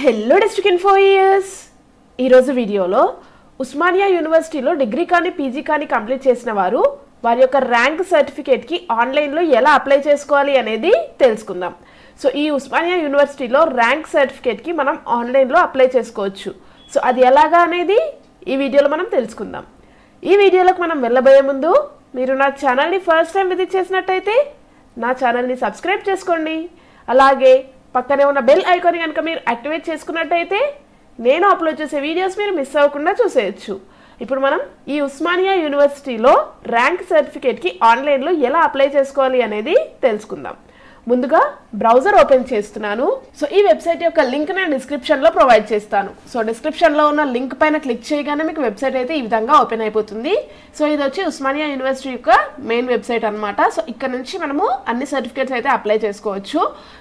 Hello district ఇన్ఫోయర్స్ ఈరోజు వీడియోలో ఉస్మానియా యూనివర్సిటీలో డిగ్రీ కానీ పీజీ కానీ కంప్లీట్ చేసిన వారు వారి యొక్క ర్యాంక్ సర్టిఫికేట్కి ఆన్లైన్లో ఎలా అప్లై చేసుకోవాలి అనేది తెలుసుకుందాం. సో ఈ ఉస్మానియా యూనివర్సిటీలో ర్యాంక్ సర్టిఫికేట్కి మనం ఆన్లైన్లో అప్లై చేసుకోవచ్చు. సో అది ఎలాగా అనేది ఈ వీడియోలో మనం తెలుసుకుందాం. ఈ వీడియోలోకి మనం వెళ్ళబోయే ముందు మీరు నా ఛానల్ని ఫస్ట్ టైం విజిట్ చేసినట్టయితే నా ఛానల్ని సబ్స్క్రైబ్ చేసుకోండి. అలాగే పక్కనే ఉన్న బెల్ ఐకాన్ కనుక మీరు యాక్టివేట్ చేసుకున్నట్టయితే నేను అప్లోడ్ చేసే వీడియోస్ మీరు మిస్ అవ్వకుండా చూసేయచ్చు. ఇప్పుడు మనం ఈ ఉస్మానియా యూనివర్సిటీలో ర్యాంక్ సర్టిఫికేట్కి ఆన్లైన్లో ఎలా అప్లై చేసుకోవాలి అనేది తెలుసుకుందాం. ముందుగా బ్రౌజర్ ఓపెన్ చేస్తున్నాను. సో ఈ వెబ్సైట్ యొక్క లింక్ నేను డిస్క్రిప్షన్లో ప్రొవైడ్ చేస్తాను. సో డిస్క్రిప్షన్లో ఉన్న లింక్ పైన క్లిక్ చేయగానే మీకు వెబ్సైట్ అయితే ఈ విధంగా ఓపెన్ అయిపోతుంది. సో ఇది వచ్చి ఉస్మానియా యూనివర్సిటీ యొక్క మెయిన్ వెబ్సైట్ అనమాట. సో ఇక్కడ నుంచి మనము అన్ని సర్టిఫికేట్స్ అయితే అప్లై చేసుకోవచ్చు.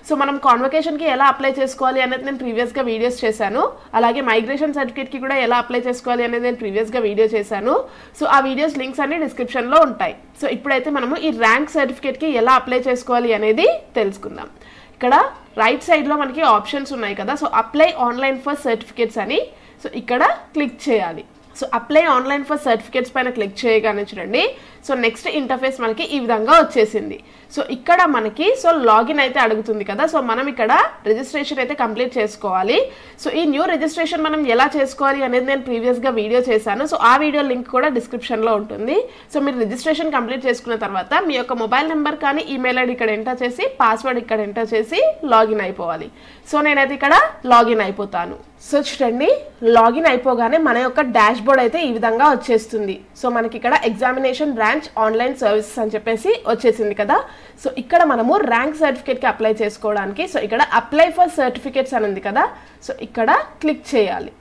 సో మనం కాన్వకేషన్కి ఎలా అప్లై చేసుకోవాలి అనేది నేను ప్రీవియస్గా వీడియోస్ చేశాను. అలాగే మైగ్రేషన్ సర్టిఫికేట్కి కూడా ఎలా అప్లై చేసుకోవాలి అనేది నేను ప్రీవియస్గా వీడియో చేశాను. సో ఆ వీడియోస్ లింక్స్ అన్ని డిస్క్రిప్షన్లో ఉంటాయి. సో ఇప్పుడైతే మనము ఈ ర్యాంక్ సర్టిఫికేట్కి ఎలా అప్లై చేసుకోవాలి అనేది తెలుసుకుందాం. ఇక్కడ రైట్ సైడ్లో మనకి ఆప్షన్స్ ఉన్నాయి కదా. So apply online for certificates అని సో ఇక్కడ క్లిక్ చేయాలి. So apply online for certificates పైన క్లిక్ చేయగానే చూడండి. సో నెక్స్ట్ ఇంటర్ఫేస్ మనకి ఈ విధంగా వచ్చేసింది. సో ఇక్కడ మనకి సో లాగిన్ అయితే అడుగుతుంది కదా. సో మనం ఇక్కడ రిజిస్ట్రేషన్ అయితే కంప్లీట్ చేసుకోవాలి. సో ఈ న్యూ రిజిస్ట్రేషన్ మనం ఎలా చేసుకోవాలి అనేది నేను ప్రీవియస్గా వీడియో చేశాను. సో ఆ వీడియో లింక్ కూడా డిస్క్రిప్షన్లో ఉంటుంది. సో మీరు రిజిస్ట్రేషన్ కంప్లీట్ చేసుకున్న తర్వాత మీ యొక్క మొబైల్ నెంబర్ కానీ ఈమెయిల్ ఐడి ఇక్కడ ఎంటర్ చేసి పాస్వర్డ్ ఇక్కడ ఎంటర్ చేసి లాగిన్ అయిపోవాలి. సో నేనైతే ఇక్కడ లాగిన్ అయిపోతాను. సో చూడండి, లాగిన్ అయిపోగానే మన యొక్క డాష్ బోర్డ్ అయితే ఈ విధంగా వచ్చేస్తుంది. సో మనకి ఇక్కడ ఎగ్జామినేషన్ బ్రాంచ్ ఆన్లైన్ సర్వీసెస్ అని చెప్పేసి వచ్చేసింది కదా. సో ఇక్కడ మనము ర్యాంక్ సర్టిఫికేట్కి అప్లై చేసుకోవడానికి సో ఇక్కడ అప్లై ఫర్ సర్టిఫికేట్స్ అని ఉంది కదా. సో ఇక్కడ క్లిక్ చేయాలి.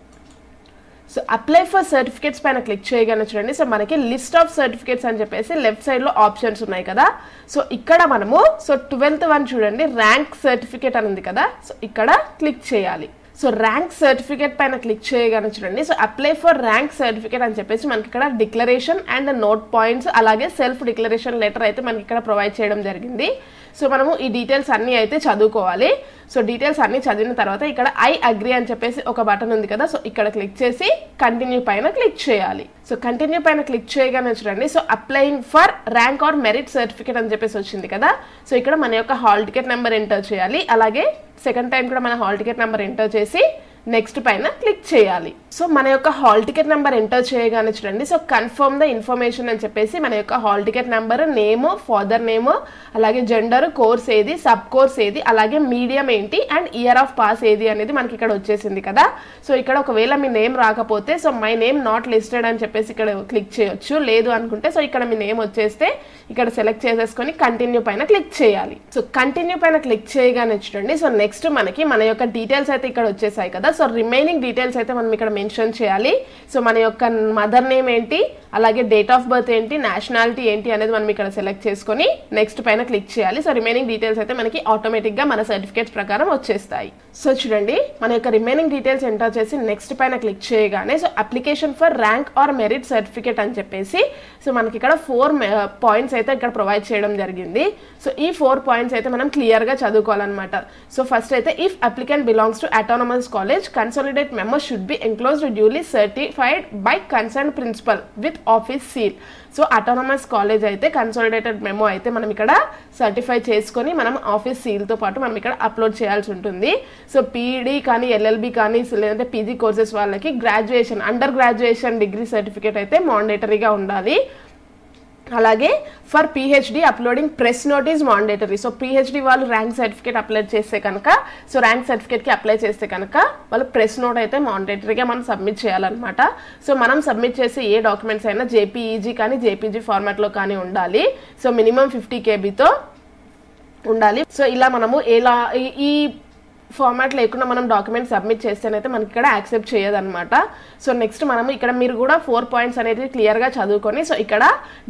సో అప్లై ఫర్ సర్టిఫికేట్స్ పైన క్లిక్ చేయగానే చూడండి. సో మనకి లిస్ట్ ఆఫ్ సర్టిఫికేట్స్ అని చెప్పేసి లెఫ్ట్ సైడ్లో ఆప్షన్స్ ఉన్నాయి కదా. సో ఇక్కడ మనము సో 12th వన్ చూడండి, ర్యాంక్ సర్టిఫికేట్ అని ఉంది కదా. సో ఇక్కడ క్లిక్ చేయాలి. సో ర్యాంక్ సర్టిఫికేట్ పైన క్లిక్ చేయగానే చూడండి. So apply for rank certificate అని చెప్పేసి మనకి ఇక్కడ డిక్లరేషన్ అండ్ నోట్ పాయింట్స్ అలాగే సెల్ఫ్ డిక్లరేషన్ లెటర్ అయితే మనకి ఇక్కడ ప్రొవైడ్ చేయడం జరిగింది. సో మనము ఈ డీటెయిల్స్ అన్నీ అయితే చదువుకోవాలి. సో డీటెయిల్స్ అన్నీ చదివిన తర్వాత ఇక్కడ ఐ అగ్రీ అని చెప్పేసి ఒక బటన్ ఉంది కదా. సో ఇక్కడ క్లిక్ చేసి కంటిన్యూ పైన క్లిక్ చేయాలి. సో కంటిన్యూ పైన క్లిక్ చేయగానే చూడండి. So applying for rank are merit certificate అని చెప్పేసి వచ్చింది కదా. సో ఇక్కడ మన యొక్క హాల్ టికెట్ నెంబర్ ఎంటర్ చేయాలి. అలాగే సెకండ్ టైం కూడా మన హాల్ టికెట్ నెంబర్ ఎంటర్ చేసి నెక్స్ట్ పైన క్లిక్ చేయాలి. సో మన యొక్క హాల్ టికెట్ నెంబర్ ఎంటర్ చేయగానే చూడండి. సో కన్ఫర్మ్ ద ఇన్ఫర్మేషన్ అని చెప్పేసి మన యొక్క hall ticket number, name, father name, అలాగే జెండర్, కోర్స్ ఏది, సబ్ కోర్స్ ఏది, అలాగే మీడియం ఏంటి అండ్ ఇయర్ ఆఫ్ పాస్ ఏది అనేది మనకి ఇక్కడ వచ్చేసింది కదా. సో ఇక్కడ ఒకవేళ మీ నేమ్ రాకపోతే so my name not listed అని చెప్పేసి ఇక్కడ క్లిక్ చేయొచ్చు. లేదు అనుకుంటే సో ఇక్కడ మీ నేమ్ వచ్చేస్తే ఇక్కడ సెలెక్ట్ చేసేసుకొని కంటిన్యూ పైన క్లిక్ చేయాలి. సో కంటిన్యూ పైన క్లిక్ చేయగానే చూడండి. సో నెక్స్ట్ మనకి మన యొక్క డీటెయిల్స్ అయితే ఇక్కడ వచ్చేసాయి కదా. సో రిమైనింగ్ డీటెయిల్స్ అయితే మనం ఇక్కడ మెన్షన్ చేయాలి. సో మన యొక్క మదర్ నేమ్ ఏంటి, అలాగే డేట్ ఆఫ్ బర్త్ ఏంటి, నేషనాలిటీ ఏంటి అనేది మనం ఇక్కడ సెలెక్ట్ చేసుకొని నెక్స్ట్ పైన క్లిక్ చేయాలి. సో రిమైనింగ్ డీటెయిల్స్ అయితే మనకి ఆటోమేటిక్గా మన సర్టిఫికేట్స్ ప్రకారం వచ్చేస్తాయి. సో చూడండి, మన యొక్క రిమైనింగ్ డీటెయిల్స్ ఎంటర్ చేసి నెక్స్ట్ పైన క్లిక్ చేయగానే so application for rank are merit certificate అని చెప్పేసి సో మనకి ఇక్కడ 4 పాయింట్స్ అయితే ఇక్కడ ప్రొవైడ్ చేయడం జరిగింది. సో ఈ 4 పాయింట్స్ అయితే మనం క్లియర్గా చదువుకోవాలన్నమాట. సో ఫస్ట్ అయితే if applicant belongs to autonomous college consolidate memo should be enclosed duly certified by concern principal with office seal. So autonomous college అయితే కన్సాలిడేటెడ్ మెమో అయితే మనం ఇక్కడ సర్టిఫై చేసుకొని మనం ఆఫీస్ సీల్తో పాటు మనం ఇక్కడ అప్లోడ్ చేయాల్సి ఉంటుంది. సో పీఈడీ కానీ ఎల్ఎల్బి కానీ లేదంటే పీజీ కోర్సెస్ వాళ్ళకి graduation, under graduation degree certificate అయితే మాండేటరీగా ఉండాలి. అలాగే for PhD uploading press note is mandatory. So PhD వాళ్ళు ర్యాంక్ సర్టిఫికేట్ అప్లోడ్ చేస్తే కనుక సో ర్యాంక్ సర్టిఫికేట్కి అప్లై చేస్తే కనుక వాళ్ళు ప్రెస్ నోట్ అయితే మాండేటరీగా మనం సబ్మిట్ చేయాలన్నమాట. సో మనం సబ్మిట్ చేసే ఏ డాక్యుమెంట్స్ అయినా జేపీఈజీ కానీ జేపీజీ ఫార్మాట్లో కానీ ఉండాలి. సో మినిమం 50 KB ఉండాలి. సో ఇలా మనము ఈ ఫార్మాట్ లేకుండా మనం డాక్యుమెంట్ సబ్మిట్ చేస్తేనైతే మనకి ఇక్కడ యాక్సెప్ట్ చేయదన్నమాట. సో నెక్స్ట్ మనము ఇక్కడ మీరు కూడా 4 పాయింట్స్ అనేది క్లియర్గా చదువుకొని సో ఇక్కడ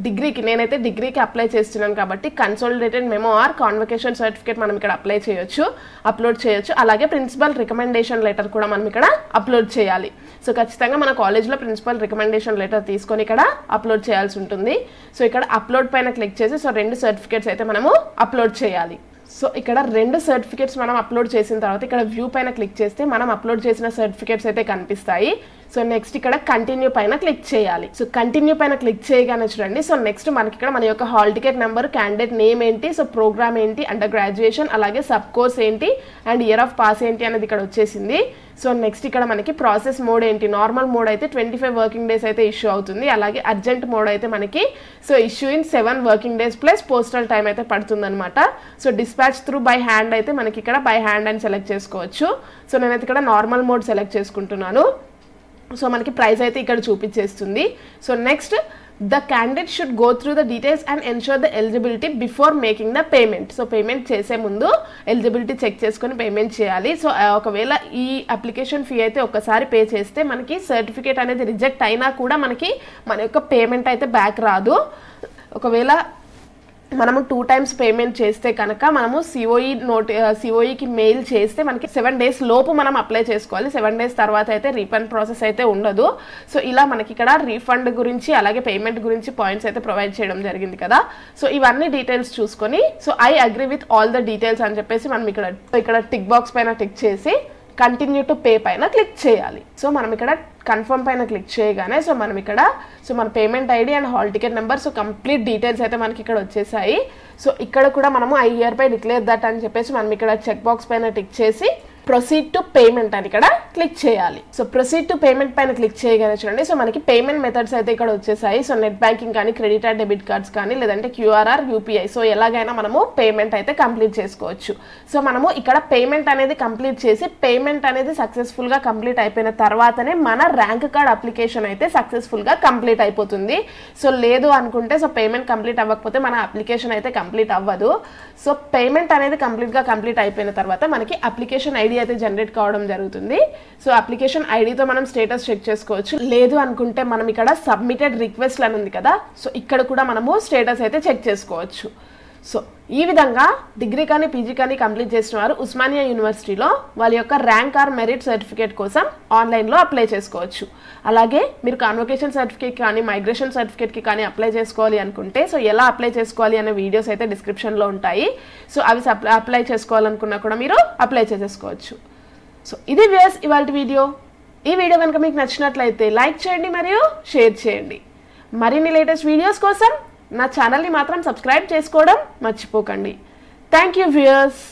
డిగ్రీకి నేనైతే డిగ్రీకి అప్లై చేస్తున్నాను కాబట్టి consolidated memo are convocation certificate మనం ఇక్కడ అప్లోడ్ చేయొచ్చు. అలాగే ప్రిన్సిపల్ రికమెండేషన్ లెటర్ కూడా మనం ఇక్కడ అప్లోడ్ చేయాలి. సో ఖచ్చితంగా మన కాలేజ్లో ప్రిన్సిపల్ రికమెండేషన్ లెటర్ తీసుకొని ఇక్కడ అప్లోడ్ చేయాల్సి ఉంటుంది. సో ఇక్కడ అప్లోడ్ పైన క్లిక్ చేసి సో 2 సర్టిఫికేట్స్ అయితే మనము అప్లోడ్ చేయాలి. సో ఇక్కడ 2 సర్టిఫికేట్స్ మనం అప్లోడ్ చేసిన తర్వాత ఇక్కడ వ్యూ పైన క్లిక్ చేస్తే మనం అప్లోడ్ చేసిన సర్టిఫికేట్స్ అయితే కనిపిస్తాయి. సో నెక్స్ట్ ఇక్కడ కంటిన్యూ పైన క్లిక్ చేయాలి. సో కంటిన్యూ పైన క్లిక్ చేయగానే చూడండి, సో నెక్స్ట్ మనకి ఇక్కడ మన యొక్క hall ticket number, candidate name ఏంటి, సో ప్రోగ్రామ్ ఏంటి, అండర్ గ్రాడ్యుయేషన్, అలాగే సబ్ కోర్స్ ఏంటి అండ్ ఇయర్ ఆఫ్ పాస్ ఏంటి అనేది ఇక్కడ వచ్చేసింది. సో నెక్స్ట్ ఇక్కడ మనకి ప్రాసెస్ మోడ్ ఏంటి, నార్మల్ మోడ్ అయితే 25 వర్కింగ్ డేస్ అయితే ఇష్యూ అవుతుంది. అలాగే అర్జెంట్ మోడ్ అయితే మనకి so issue in 7 working days plus postal time అయితే పడుతుంది అనమాట. So dispatch through by hand అయితే మనకి ఇక్కడ బై హ్యాండ్ అని సెలెక్ట్ చేసుకోవచ్చు. సో నేనైతే ఇక్కడ నార్మల్ మోడ్ సెలెక్ట్ చేసుకుంటున్నాను. సో మనకి ప్రైస్ అయితే ఇక్కడ చూపించేస్తుంది. So next the candidate should go through the details and ensure the eligibility before making the payment. So payment చేసే ముందు ఎలిజిబిలిటీ చెక్ చేసుకొని పేమెంట్ చేయాలి. సో ఒకవేళ ఈ అప్లికేషన్ ఫీ అయితే ఒక్కసారి పే చేస్తే మనకి సర్టిఫికేట్ అనేది రిజెక్ట్ అయినా కూడా మనకి మన యొక్క పేమెంట్ అయితే బ్యాక్ రాదు. ఒకవేళ మనము 2 times పేమెంట్ చేస్తే కనుక మనము సిఓఈకి మెయిల్ చేస్తే మనకి 7 days లోపు మనం అప్లై చేసుకోవాలి. 7 days తర్వాత అయితే రీఫండ్ ప్రాసెస్ అయితే ఉండదు. సో ఇలా మనకి ఇక్కడ రీఫండ్ గురించి అలాగే పేమెంట్ గురించి పాయింట్స్ అయితే ప్రొవైడ్ చేయడం జరిగింది కదా. సో ఇవన్నీ డీటెయిల్స్ చూసుకొని so I agree with all the details అని చెప్పేసి మనం ఇక్కడ టిక్ బాక్స్ పైన టిక్ చేసి కంటిన్యూ టు పే పైన క్లిక్ చేయాలి. సో మనం ఇక్కడ కన్ఫర్మ్ పైన క్లిక్ చేయగానే సో మనం ఇక్కడ సో మన payment ID and hall ticket number so complete details అయితే మనకి ఇక్కడ వచ్చేసాయి. సో ఇక్కడ కూడా మనము I here by declare that అని చెప్పేసి మనం ఇక్కడ చెక్ బాక్స్ పైన టిక్ చేసి ప్రొసీడ్ టు పేమెంట్ అని ఇక్కడ క్లిక్ చేయాలి. సో ప్రొసీడ్ టు పేమెంట్ పైన క్లిక్ చేయగానే చూడండి, సో మనకి పేమెంట్ మెథడ్స్ అయితే ఇక్కడ వచ్చేసాయి. సో నెట్ బ్యాంకింగ్ కానీ, క్రెడిట్ అండ్ డెబిట్ కార్డ్స్ కానీ, లేదంటే క్యూఆర్ఆర్, యూపీఐ, సో ఎలాగైనా మనము పేమెంట్ అయితే కంప్లీట్ చేసుకోవచ్చు. సో మనము ఇక్కడ పేమెంట్ అనేది కంప్లీట్ చేసి పేమెంట్ అనేది సక్సెస్ఫుల్గా కంప్లీట్ అయిపోయిన తర్వాతనే మన ర్యాంక్ కార్డ్ అప్లికేషన్ అయితే సక్సెస్ఫుల్గా కంప్లీట్ అయిపోతుంది. సో లేదు అనుకుంటే సో పేమెంట్ కంప్లీట్ అవ్వకపోతే మన అప్లికేషన్ అయితే కంప్లీట్ అవ్వదు. సో పేమెంట్ అనేది కంప్లీట్ అయిపోయిన తర్వాత మనకి అప్లికేషన్ ఐడి అయితే జనరేట్ కావడం జరుగుతుంది. సో అప్లికేషన్ ఐడితో మనం స్టేటస్ చెక్ చేసుకోవచ్చు. లేదు అనుకుంటే మనం ఇక్కడ సబ్మిటెడ్ రిక్వెస్ట్ అని ఉంది కదా, సో ఇక్కడ కూడా మనము స్టేటస్ అయితే చెక్ చేసుకోవచ్చు. సో ఈ విధంగా డిగ్రీ కానీ పీజీ కానీ కంప్లీట్ చేసిన వారు ఉస్మానియా యూనివర్సిటీలో వాళ్ళ యొక్క ర్యాంక్ ఆర్ మెరిట్ సర్టిఫికేట్ కోసం ఆన్లైన్లో అప్లై చేసుకోవచ్చు. అలాగే మీరు కాన్వొకేషన్ సర్టిఫికేట్ కానీ మైగ్రేషన్ సర్టిఫికేట్కి కానీ అప్లై చేసుకోవాలి అనుకుంటే సో ఎలా అప్లై చేసుకోవాలి అనే వీడియోస్ అయితే డిస్క్రిప్షన్లో ఉంటాయి. సో అవి అప్లై చేసుకోవాలనుకున్నా కూడా మీరు అప్లై చేసేసుకోవచ్చు. సో ఇది వ్యూయర్స్ ఇవాల్టి వీడియో. ఈ వీడియో కనుక మీకు నచ్చినట్లయితే లైక్ చేయండి మరియు షేర్ చేయండి. మరిన్ని లేటెస్ట్ వీడియోస్ కోసం నా ఛానల్ని మాత్రం సబ్స్క్రైబ్ చేసుకోవడం మర్చిపోకండి. Thank you viewers.